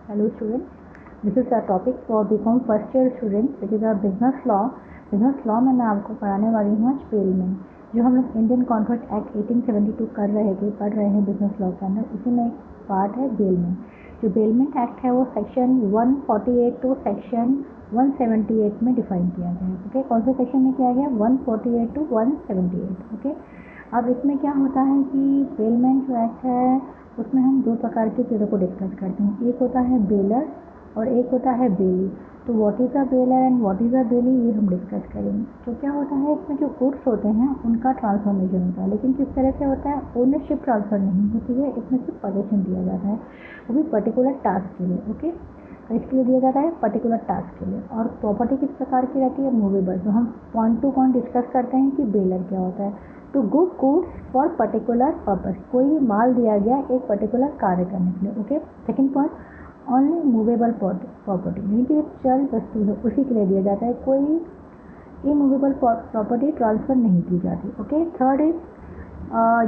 Hello students, this is our topic for BCom first year students, which is our business law. Business law में मैं आपको पढ़ाने वाली हूँ आज बेलमेंट, जो हम लोग इंडियन कॉन्ट्रैक्ट एक्ट 1872 पढ़ रहे हैं बिजनेस लॉ के अंदर। इसी में एक पार्ट है बेलमेंट। जो बेलमेंट एक्ट है वो सेक्शन 148 टू सेक्शन 178 में डिफाइन किया गया है। ओके, कौन से सेक्शन में किया गया? 148 टू 178। ओके, अब इसमें क्या होता है कि बेलमेंट जो एक्ट है उसमें हम दो प्रकार की चीज़ों को डिस्कस करते हैं। एक होता है बेलर और एक होता है बेली। तो what is a bailor and what is a bailee, ये हम डिस्कस करेंगे। तो क्या होता है, इसमें जो गुड्स होते हैं उनका ट्रांसफॉर्मेशन होता है, लेकिन किस तरह से होता है? ओनरशिप ट्रांसफ़र नहीं होती है, इसमें सिर्फ पोजेशन दिया जाता है, वो भी पर्टिकुलर टास्क के लिए। ओके, तो इसके लिए दिया जाता है पर्टिकुलर टास्क के लिए। और प्रॉपर्टी किस प्रकार की रहती है? मूवेबल। तो हम पॉइंट टू पॉइंट डिस्कस करते हैं कि बेलर क्या होता है। तो गुड्स फॉर पर्टिकुलर पर्पस, कोई भी माल दिया गया एक पर्टिकुलर कार्य करने के लिए। Okay, second point, only movable property, यानी कि चल वस्तु है उसी के लिए दिया जाता है, कोई इमूवेबल प्रॉपर्टी ट्रांसफ़र नहीं की जाती। ओके, थर्ड इज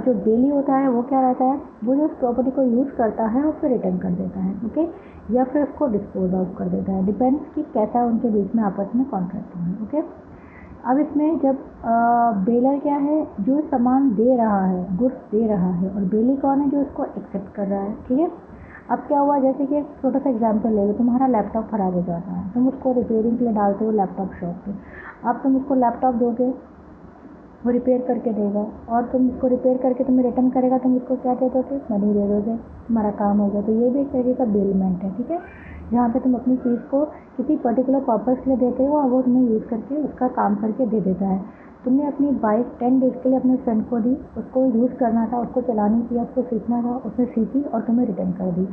जो बेली होता है वो क्या रहता है? वो जो उस प्रॉपर्टी को यूज़ करता है उसको रिटर्न कर देता है। ओके, या फिर उसको डिस्पोज ऑफ कर देता है, डिपेंड्स कि कैसा उनके बीच में आपस में कॉन्ट्रैक्ट है। ओके, अब इसमें जब बेलर क्या है? जो सामान दे रहा है, गुड्स दे रहा है, और बेली कौन है? जो उसको एक्सेप्ट कर रहा है। ठीक है, अब क्या हुआ, जैसे कि एक छोटा सा एग्जांपल ले लो, तुम्हारा लैपटॉप ख़राब हो जाता है, तुम उसको रिपेयरिंग के लिए डालते हो लैपटॉप शॉप पे। अब तुम उसको लैपटॉप दोगे, वो रिपेयर करके देगा, और तुम उसको रिपेयर करके तुम्हें रिटर्न करेगा, तुम उसको क्या दे दोगे? मनी दे दोगे, तुम्हारा काम हो गया। तो ये भी एक तरीके का बेलमेंट है। ठीक है, जहाँ पे तुम अपनी चीज़ को किसी पर्टिकुलर पर्पज़ के लिए देते हो और वो तुम्हें यूज़ करके उसका काम करके दे देता है। तुमने अपनी बाइक 10 डेज़ के लिए अपने फ्रेंड को दी, उसको यूज़ करना था, उसको चलानी थी, उसको सीखना था, उसने सीखी और तुम्हें रिटर्न कर दी।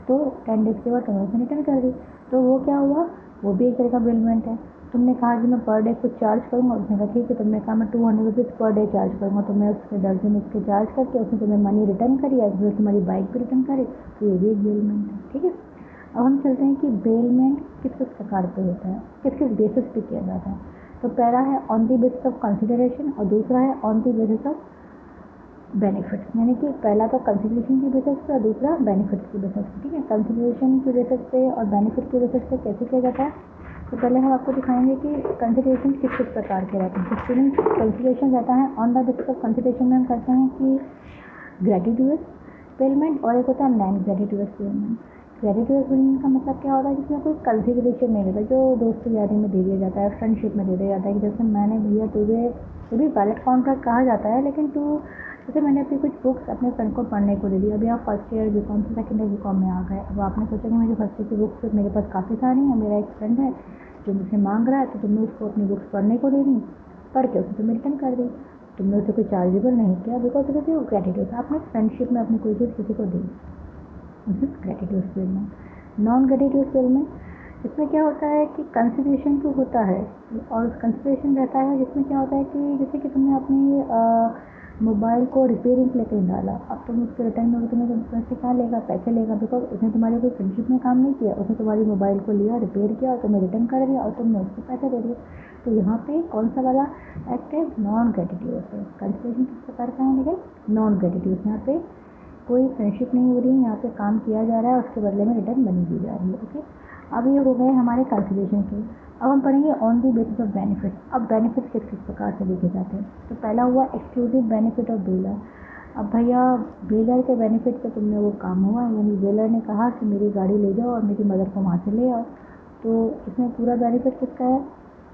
तो 10 डेज़ के बाद तुमने उसे रिटर्न कर दी, तो वो क्या हुआ? वो भी एक तरह का बेलमेंट है। तुमने कहा कि मैं पर डे कुछ चार्ज करूँगा, उसने कहा ठीक है। तुमने कहा मैं 200 रुपीज़ पर डे चार्ज करूँगा, तो मैं उसके 10 दिन उसके चार्ज करके उसने तुम्हें मनी रिटर्न करी, और तुम्हारी बाइक भी रिटर्न करे, तो ये भी एक बेलमेंट है। ठीक है, अब हम चलते हैं कि बेलमेंट किस किस प्रकार पे होता है, किस किस बेसिस पे किया जाता है। तो पहला है on the basis of consideration और दूसरा है on the basis of benefits, यानी कि पहला तो कंसिडरेशन की बेसिस पे और दूसरा बेनिफिट्स की बेसिस पे। ठीक है, कंसिडरेशन की बेसिस पे और बेनिफिट की बेसिस पे कैसे किया जाता है? तो पहले हम आपको दिखाएंगे कि कंसिडरेशन किस किस प्रकार के रहते हैं। तो स्टूडेंट, कंसिडरेशन रहता है on the basis of consideration में हम करते हैं कि ग्रेटिट्यूड पेमेंट, और एक होता है non gratitude payment. Gratitude payment का मतलब क्या होता है? जिसमें कोई कंसिडरेशन नहीं रहता, जो दोस्ती यारी में दे दिया जाता है, फ्रेंडशिप में दे दिया जाता है, कि जैसे मैंने भैया तुझे, ये भी वैलिड कॉन्ट्रैक्ट कहा जाता है, लेकिन तू जैसे मैंने अपनी कुछ बुक्स अपने फ्रेंड को पढ़ने को दे दी। अभी आप फर्स्ट ईयर बीकॉम से सेकेंड ईयर बीकॉम में आ गए, अब आपने सोचा कि मेरी फर्स्ट ईयर की बुक्स मेरे पास काफ़ी सारी हैं, मेरा एक फ्रेंड है जो मुझसे मांग रहा है, तो तुमने उसको अपनी बुक्स पढ़ने को दे दी, पढ़ के उसे तुम्हें रिटर्न कर दी, तुमने उसे कोई चार्जेबल नहीं किया, बिकॉज इट इज ग्रेटिट्यूड। आपने फ्रेंडशिप में अपनी कोई चीज़ किसी को दी, gratitude payment. Non gratitude payment, इसमें क्या होता है कि कंसिडरेशन जो होता है, और कंसिडरेशन रहता है जिसमें क्या होता है कि जैसे कि तुमने अपनी मोबाइल को रिपेयरिंग के लिए कहीं डाला, अब तुम उसके रिटर्न में तुम्हें पैसे कहाँ लेगा? पैसे लेगा, बिकॉज उसने तुम्हारी कोई फ्रेंडशिप में काम नहीं किया, उसने तुम्हारी मोबाइल को लिया, रिपेयर किया और तुम्हें रिटर्न कर दिया, और तुमने उसको पैसे दे दिए। तो यहाँ पे कौन सा वाला एक्ट है? नॉन ग्रेटिट्यूड है। कंसिडरेशन किस प्रकार का है? लेकिन नॉन ग्रेटिट्यूड, यहाँ पे कोई फ्रेंडशिप नहीं हो रही है, यहाँ पे काम किया जा रहा है, उसके बदले में रिटर्न मनी दी जा रही है। ओके, अब ये हो गए हमारे कंसिडरेशन के। अब हम पढ़ेंगे on the basis of benefits. अब बेनिफिट्स किस किस प्रकार से देखे जाते हैं? तो पहला हुआ एक्सक्लूसिव बेनिफिट ऑफ बेलर। अब भैया बेलर के बेनिफिट पे तुमने वो काम हुआ, यानी बेलर ने कहा कि मेरी गाड़ी ले जाओ और मेरी मदर को वहाँ से ले आओ, तो इसमें पूरा बेनिफिट किसका है?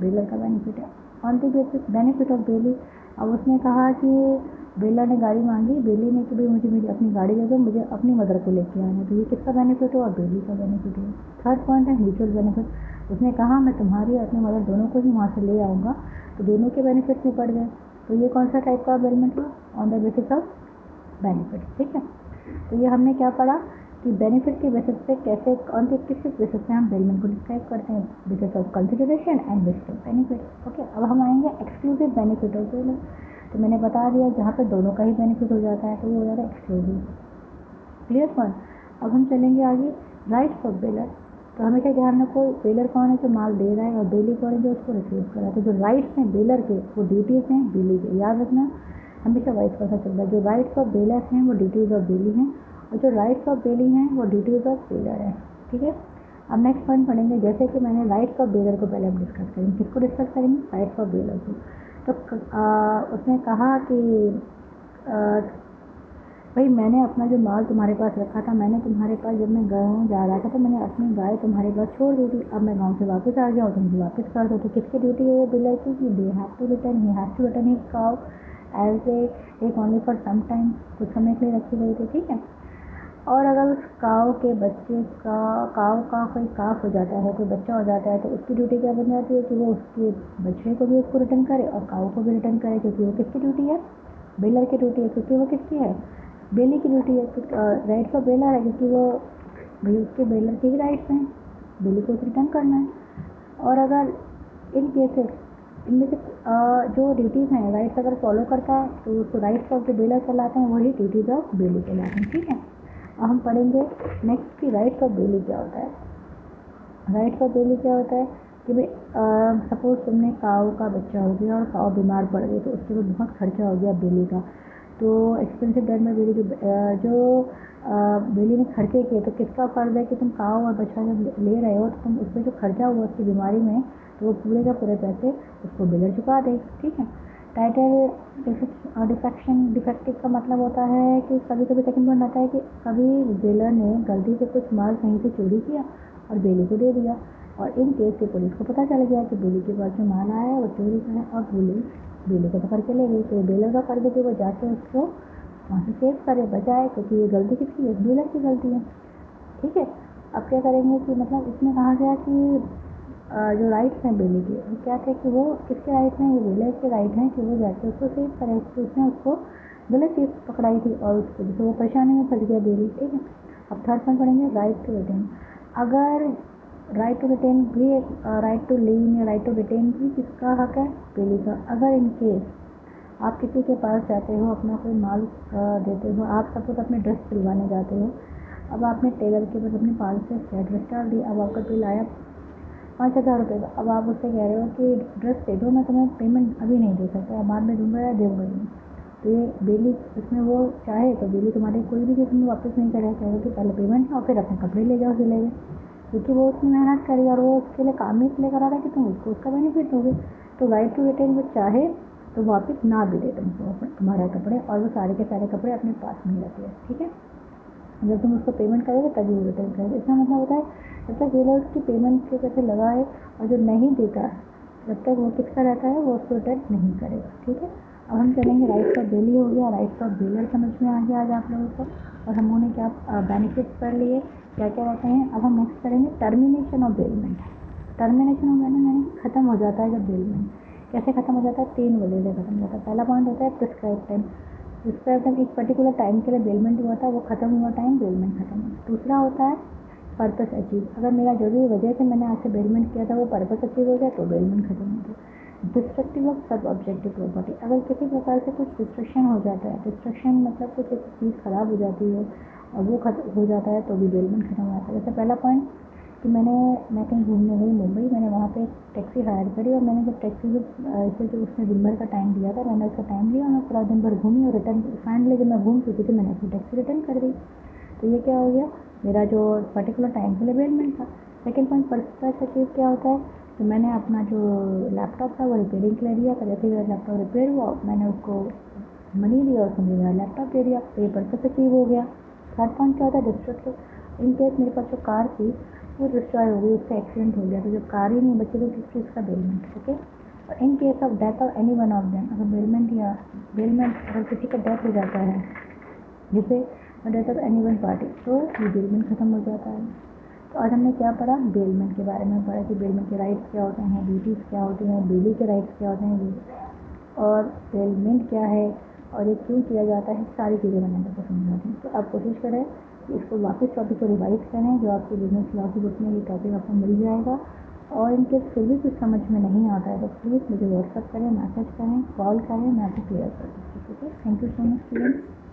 बेलर का बेनिफिट है। On the basis benefit of belly, अब उसने कहा कि बेलर ने गाड़ी मांगी, बेली ने कि भाई मुझे मेरी अपनी गाड़ी दे दो, मुझे अपनी मदर को लेके आना है, तो ये किसका बेनिफिट हुआ? बेली का बेनिफिट है। थर्ड पॉइंट है म्यूचुअल बेनिफिट। उसने कहा मैं तुम्हारी और अपनी मदर दोनों को ही वहाँ से ले आऊँगा, तो दोनों के बेनिफिट्स में पड़ गए। तो ये कौन सा टाइप का बेनिफिट हुआ? On the basis of benefit. ठीक है, तो ये हमने क्या पढ़ा कि बेनिफिट के बेसिस पे कैसे, कौन से किस किस बेसिस पे हम बेलमेंट को डिस्क्राइब करते हैं, basis of consideration and bases of benefit. Okay, अब हम आएंगे एक्सक्लूसिव बेनिफिट ऑफ बेलर। तो मैंने बता दिया जहाँ पे दोनों का ही बेनिफिट हो जाता है तो वो हो जाता है एक्सक्लूसिव। Clear point. अब हम चलेंगे आगे राइट्स ऑफ बेलर। तो हमेशा ध्यान रखो, बेलर कौन है? जो माल दे रहा है, और बेली कौन है? जो उसको रिसीव कर रहा है। तो जो राइट्स हैं बेलर के, वो ड्यूटीज़ हैं बेली के। याद रखना, हमेशा वाइस वर्सा चलता है। जो राइट्स ऑफ बेलर हैं वो ड्यूटीज़ ऑफ बेली हैं, और जो राइट्स ऑफ बेली हैं वो ड्यूटीज़ ऑफ बेलर है। ठीक है। अब नेक्स्ट पॉइंट पढ़ेंगे, जैसे कि मैंने राइट्स ऑफ बेलर को पहले हम डिस्कस करेंगे। किसको डिस्कस करेंगे? राइट्स ऑफ बेलर को। तो उसने कहा कि भाई मैंने अपना जो माल तुम्हारे पास रखा था, मैंने तुम्हारे पास जब मैं गाँव जा रहा था तो मैंने अपनी गाय तुम्हारे पास छोड़ दी थी। अब मैं गाँव से वापस आ गया हूँ, तुम मुझे वापस कर दो। तो किसकी ड्यूटी है ये बेलर की? कि they have to return, he has to return his cow as a take only for some time, कुछ समय के लिए रखी गई थी, ठीक है। और अगर उस काव के बच्चे का कोई काफ हो जाता है, कोई बच्चा हो जाता है, तो उसकी ड्यूटी क्या बन जाती है कि वो उसके बच्चे को भी उसको रिटर्न करे और काव को भी रिटर्न करे, क्योंकि वो किसकी ड्यूटी है? बेलर की ड्यूटी है। क्योंकि वो किसकी है? बेली की ड्यूटी है। राइट्स ऑफ बेलर है, क्योंकि वो भाई उसके बेलर के ही राइट्स हैं, बेली को रिटर्न करना है। और अगर इन केसेस इनमें से जो ड्यूटीज़ हैं राइट्स अगर फॉलो करता है तो उसको राइट्स ऑफ द बेलर कहलाते हैं, वही ड्यूटीज़ ऑफ बेली कहलाते हैं, ठीक है। अब हम पढ़ेंगे नेक्स्ट की राइट्स ऑफ बेली क्या होता है। राइट्स ऑफ बेली क्या होता है कि भाई सपोज तुमने काऊ का बच्चा हो गया और काऊ बीमार पड़ गई, तो उसके लिए बहुत खर्चा हो गया बेली का। तो एक्सपेंसिव डेट में बेली जो बेली ने खर्चे किए, तो किसका फ़र्ज़ है कि तुम काऊ और बच्चा जब ले रहे हो तो तुम उसमें जो खर्चा हुआ उसकी बीमारी में, तो वो पूरे का पूरे पैसे उसको बेलर चुका दे, ठीक है। टाइटल डिफेक्टिव का मतलब होता है कि कभी कभी सेकंड पॉइंट आता है कि कभी बेलर ने गलती से कुछ माल कहीं से चोरी किया और बेली को दे दिया, और इन केस से पुलिस को पता चल गया कि बेली के पास जो माल आया है वो चोरी का है और बेली को पकड़ के ले गई। तो बेलर का फर्ज है कि वो जाके उसको वहाँ से सेव करे, बचाए, क्योंकि ये गलती किसकी है? बेलर की गलती है, ठीक है। अब क्या करेंगे कि मतलब इसमें कहा गया कि जो राइट्स हैं बेली के, वो क्या थे कि वो किसके राइट हैं? ये बेलर के राइट हैं कि वो जाके उसको सेव करे। तो उसने उसको गलत चीज़ पकड़ाई थी और उसको जैसे वो परेशानी में फंस गया बेली, ठीक है। अब थर्ड पॉइंट पढ़ेंगे, राइट टू रिटेन। अगर राइट टू रिटेन भी राइट टू लीन या राइट टू रिटेन भी किसका हक है? बेली का। अगर इन केस आप किसी के पास जाते हो, अपना कोई माल देते हो, आप सपोज अपने ड्रेस सिलवाने जाते हो, अब आपने टेलर के पास अपने 500 से ड्रेस डाल दी, अब आपका बिल आया 5,000 रुपये का। अब आप उससे कह रहे हो कि ड्रेस दे दो, मैं तुम्हें पेमेंट अभी नहीं दे सकता, बाद में दूंगा या दूंगा ही नहीं। तो ये बेली इसमें वो चाहे तो बेली तुम्हारे कोई भी चीज़ में वापस नहीं करेगा, कहेगा कि पहले पेमेंट और फिर अपने कपड़े ले जाओ सिले हुए, क्योंकि वो उसमें मेहनत करी और वो उसके लिए काम ही इसलिए करा रहा है कि तुम उसको उसका बेनिफिट दोगे। तो राइट टू रिटेन वो चाहे तो वापस ना भी दे तुमको तुम्हारे कपड़े, और वो सारे के सारे कपड़े अपने पास में रख ले, ठीक है। जब तुम उसको पेमेंट करोगे तभी वो रिटर्न करेगा। इसका मतलब होता है जब तक डीलर उसकी पेमेंट के पैसे लगाए और जो नहीं देता जब तक वो किसका रहता है, वो उसको रिटर्न नहीं करेगा, ठीक है। अब हम चलेंगे राइट्स ऑफ बेली हो गया, राइट्स ऑफ बेलर समझ में आ गया आज आप लोगों को, और हम उन्हें क्या बेनिफिट्स कर लिए, क्या क्या रहते हैं। अब हम नेक्स्ट करेंगे termination of bailment. Termination of bailment यानी खत्म हो जाता है जब बेलमेंट। कैसे खत्म हो जाता है? 3 वजह से खत्म हो जाता है। पहला पॉइंट होता है प्रिस्क्राइब टाइम। प्रिस्क्राइब टाइम एक पर्टिकुलर टाइम के लिए बेलमेंट हुआ था, वो खत्म हुआ टाइम, बेलमेंट खत्म हुआ। दूसरा होता है पर्पस अचीव। अगर मेरा जो भी वजह से मैंने आज से बेलमेंट किया था वो पर्पस अचीव हो गया तो बेलमेंट खत्म हो गया। डिस्ट्रक्टिव ऑफ सब ऑब्जेक्टिव प्रॉपर्टी। अगर किसी प्रकार से कुछ डिस्ट्रक्शन हो जाता है, डिस्ट्रक्शन मतलब कुछ एक चीज़ ख़राब हो जाती है और वो खत्म हो जाता है तो भी बेलमेंट खत्म हो जाता है। जैसे पहला पॉइंट कि मैं कहीं घूमने गई मुंबई, मैंने वहाँ पे एक टैक्सी हायर करी और मैंने जब टैक्सी से जो उसने दिन भर का टाइम दिया था, मैंने उसका टाइम लिया और मैं पूरा दिन भर घूमी और रिटर्न फाइनली जब मैं घूम चुकी थी मैंने अपनी टैक्सी रिटर्न कर दी। तो ये क्या हो गया? मेरा जो पर्टिकुलर टाइम के लिए बेलमेंट था। सेकेंड पॉइंट पर्पस अचीव क्या होता है? तो मैंने अपना जो लैपटॉप था वो रिपेयरिंग के लिए दिया था, जैसे मेरा लैपटॉप रिपेयर हुआ मैंने उसको मनी दिया और उसने मेरा लैपटॉप दे दिया, तो ये पर्पस अचीव हो गया। थर्ड पॉइंट क्या होता है? डिस्ट्रक्टिव। इन केस मेरे पास जो कार थी वो डिस्ट्रॉय हो गई, उसका एक्सीडेंट हो गया, तो जब कार ही नहीं बची तो किस चीज़ का बेलमेंट, ओके। और in case of death of any one of them, अगर बेलमेंट अगर किसी का डेथ हो जाता है, जैसे death of any one party, तो ये बेलमेंट खत्म हो जाता है। तो आज हमने क्या पढ़ा? बेलमेंट के बारे में पढ़ा कि बेलमेंट के राइट्स क्या होते हैं, ड्यूटीज़ क्या होती हैं, बेली के राइट्स क्या होते हैं और बेलमेंट क्या है और ये क्यों किया जाता है, सारी चीज़ें मैंने आपको समझाती हूँ। तो आप कोशिश करें कि इसको वापस टॉपिक को रिवाइज करें, जो आपकी बिजनेस लॉ की बुक में ये टॉपिक आपको मिल जाएगा। और इनके फिर भी कुछ समझ में नहीं आता है तो प्लीज़ मुझे व्हाट्सअप करें, मैसेज करें, कॉल करें, मैं आपको क्लियर कर दूँगी, ठीक है। Thank you so much students.